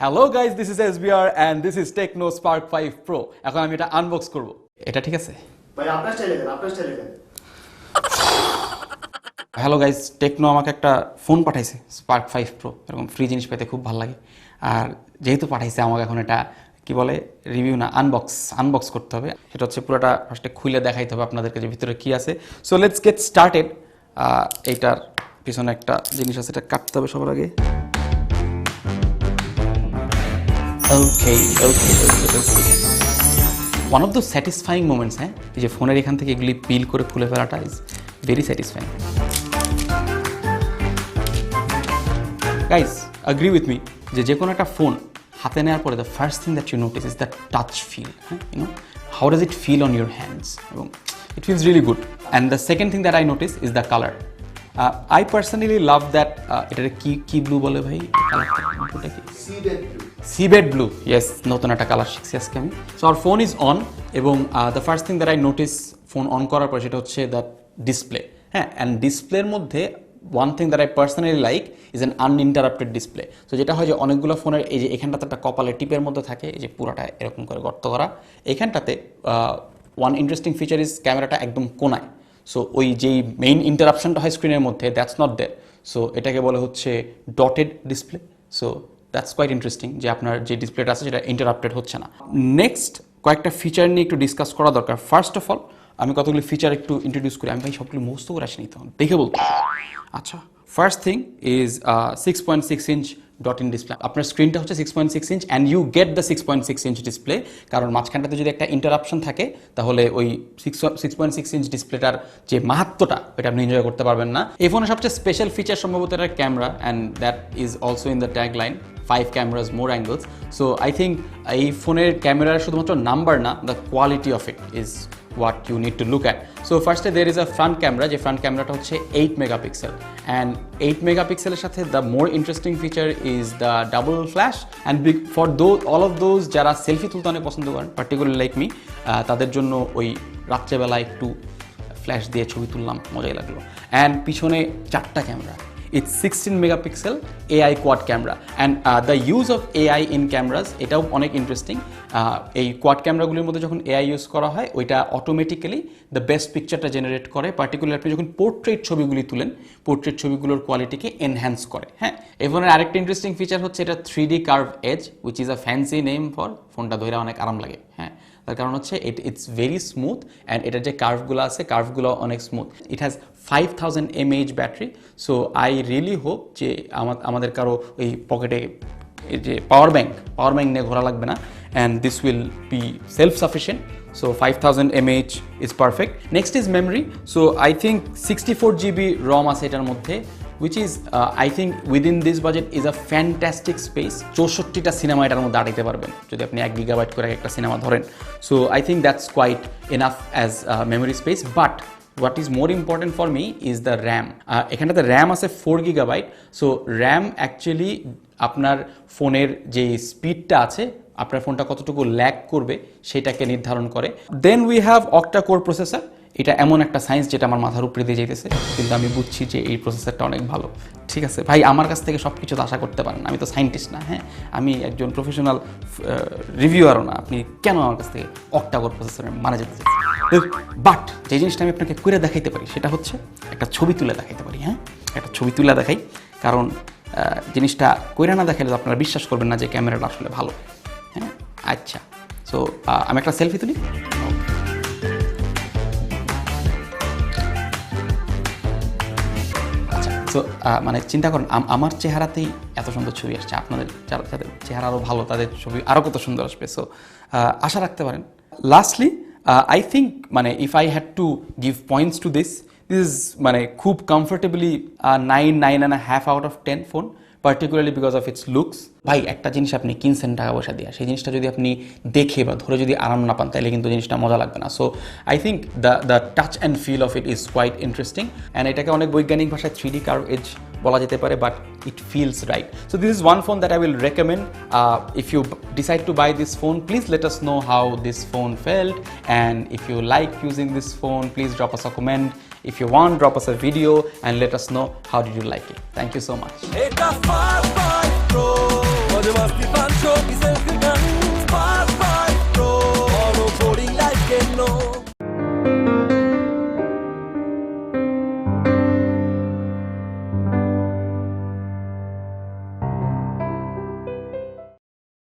Hello guys, this is SBR and this is Tecno Spark 5 pro. এখন আমি এটা unbox করব। এটা ঠিক আছে ভাই, আপনার স্টাইলে দেন। হ্যালো গাইস, টেকনো আমাকে একটা ফোন পাঠাইছে স্পার্ক 5 প্রো। এরকম ফ্রি জিনিস পেতে খুব ভালো লাগে। আর যেহেতু পাঠাইছে আমাকে এখন এটা কি বলে রিভিউ না আনবক্স করতে হবে। সেটা হচ্ছে পুরোটা ফার্স্টে খুলে দেখাইতে হবে আপনাদেরকে যে ভিতরে কি আছে। So let's get started. এইটার পিছনে একটা জিনিস আছে, এটা কাটতে হবে সবার আগে। Okay. One of the satisfying moments, এই যে ফোনের এখান থেকে এগুলি পিল করে খুলে ফেলাটা is very satisfying. Guys, agree with me যে কোনো একটা ফোন হাতে নেওয়ার পরে the first thing that you notice is that touch feel. You know, how does it feel on your hands? এবং it feels really good. And the second thing that I notice is the color. I personally love that এটা কি blue বলে ভাই কালারটা? সিবেড blue. Yes, নতুন একটা colour শিখছি আজকে আমি। So our phone is on এবং the first thing that I notice phone on করার পর সেটা হচ্ছে দ্য ডিসপ্লে। হ্যাঁ, অ্যান্ড ডিসপ্লের মধ্যে one thing that I personally like is an uninterrupted display. So যেটা হয় যে অনেকগুলো ফোনের এই যে এখানটাতে একটা কপালের টিপের মধ্যে থাকে, এই যে পুরাটা এরকম করে গর্ত করা, এখানটাতে ওয়ান ইন্টারেস্টিং ফিচার ইজ ক্যামেরাটা একদম কোনায়। সো ওই যেই মেইন ইন্টারাপশনটা হয় স্ক্রিনের মধ্যে, দ্যাটস নট দেয়ার। সো এটাকে বলে হচ্ছে dotted display. So that's quite interesting যে আপনার যে ডিসপ্লেটা আছে সেটা ইন্টারাপ্টেড হচ্ছে না। নেক্সট কয়েকটা ফিচার নিয়ে একটু ডিসকাস করা দরকার। ফার্স্ট অফ অল আমি কতগুলো ফিচার একটু ইন্ট্রোডিউস করি। আমি ভাই সবগুলো মুখস্থ করে আসিনি, তখন দেখে বলতে। আচ্ছা, first thing is 6.6 inch dot in display. আপনার স্ক্রিনটা হচ্ছে 6.6 inch and you get the 6.6 inch display. কারণ মাঝখানটাতে যদি একটা ইন্টারাপশন থাকে তাহলে ওই 6.6 ইঞ্চ ডিসপ্লেটার যে মাহাত্মটা এটা আপনি এনজয় করতে পারবেন না। এই ফোনের সবচেয়ে স্পেশাল ফিচার সম্ভবত এটার camera, and that is also in the tag line 5 cameras, more angles. So I think এই ফোনের ক্যামেরার শুধুমাত্র নাম্বার না, the quality of it is what you need to look at. So firstly there is a front camera, যে front cameraটা হচ্ছে 8 megapixel, and 8 megapixel সাথে the more interesting feature is the double flash, and for those all of those যারা selfie তুলতে অনেক পছন্দ করেন, particularly like me, তাদের জন্য ওই রাত্রেবেলা একটু ফ্ল্যাশ দিয়ে ছবি তুললাম, মজাই লাগলো। অ্যান্ড পিছনে 4টা camera. It's 16 megapixel AI quad camera, and the use of AI in cameras এটাও অনেক ইন্টারেস্টিং। এই কোয়াড ক্যামেরাগুলির মধ্যে যখন AI ইউজ করা হয় ওইটা অটোমেটিক্যালি দ্য বেস্ট পিকচারটা জেনারেট করে। পার্টিকুলার আপনি যখন পোর্ট্রেট ছবিগুলি তুলেন, পোর্ট্রেট ছবিগুলোর কোয়ালিটিকে এনহ্যান্স করে। হ্যাঁ, এই ফোনের আরেকটা ইন্টারেস্টিং ফিচার হচ্ছে এটা 3D curve edge, which is a fancy name for ফোনটা ধরে অনেক আরাম লাগে। হ্যাঁ, তার কারণ হচ্ছে ইটস ভেরি স্মুথ, অ্যান্ড এটার যে কার্ভগুলো আছে কার্ভগুলো অনেক smooth. It has 5000 mAh battery. So I really hope যে আমাদের কারো ওই পকেটে এই যে পাওয়ার ব্যাঙ্ক নিয়ে ঘোরা লাগবে না, and this will be self sufficient. So 5000 mAh is perfect. Next is memory. So I think 64 GB ROM আছে এটার মধ্যে, which is I think within this budget is a fantastic space. 64টা cinema এটার মধ্যে আটাইতে পারবেন যদি আপনি 1 GB করে একটা সিনেমা ধরেন। So I think that's quite enough as memory space, but what is more important for me is the RAM. এখানটাতে RAM আছে 4 GB. সো RAM অ্যাকচুয়ালি আপনার ফোনের যে স্পিডটা আছে, আপনার ফোনটা কতটুকু ল্যাগ করবে সেটাকে নির্ধারণ করে। Then we have octa core processor. এটা এমন একটা সায়েন্স যেটা আমার মাথার উপরে দিয়ে যাইতেছে, কিন্তু আমি বুঝছি যে এই প্রসেসরটা অনেক ভালো। ঠিক আছে ভাই, আমার কাছ থেকে সব কিছু আশা করতে পারেন, আমি তো সায়েন্টিস্ট না। হ্যাঁ, আমি একজন প্রফেশনাল রিভিউয়ারও না। আপনি কেন আমার কাছ থেকে অক্টা কোর প্রসেসরের মানে যেতে চাচ্ছেন? বাট যে জিনিসটা আমি আপনাকে করে দেখাইতে পারি সেটা হচ্ছে একটা ছবি তুলে দেখাইতে পারি। হ্যাঁ, একটা ছবি তুলে দেখাই, কারণ জিনিসটা কইরা না দেখালে আপনারা বিশ্বাস করবেন না যে ক্যামেরাটা আসলে ভালো। হ্যাঁ, আচ্ছা, সো আমি একটা সেলফি তুলি। আচ্ছা, সো মানে চিন্তা করেন আমার চেহারাতেই এত সুন্দর ছবি আসছে, আপনাদের যাদের চেহারা আরও ভালো তাদের ছবি আরও কত সুন্দর আসবে। সো আশা রাখতে পারেন। লাস্টলি I think মানে if I had to give points to this is মানে খুব comfortably 9.5 out of 10 phone, particularly because of its looks. ভাই একটা জিনিস আপনি কিনছেন টাকা পয়সা দিয়ে, সেই জিনিসটা যদি আপনি দেখে বা ধরে যদি আরাম না পান তাহলে কিন্তু জিনিসটা মজা লাগবে না। So I think the touch and feel of it is quite interesting, and এটাকে অনেক বৈজ্ঞানিক ভাষায় 3D কার্ভ এজ বলা যেতে পারে, but it feels right. So this is one phone that I will recommend. If you decide to buy this phone, please let us know how this phone felt, and if you like using this phone, please drop us a comment. If you want, drop us a video and let us know how did you like it. Thank you so much.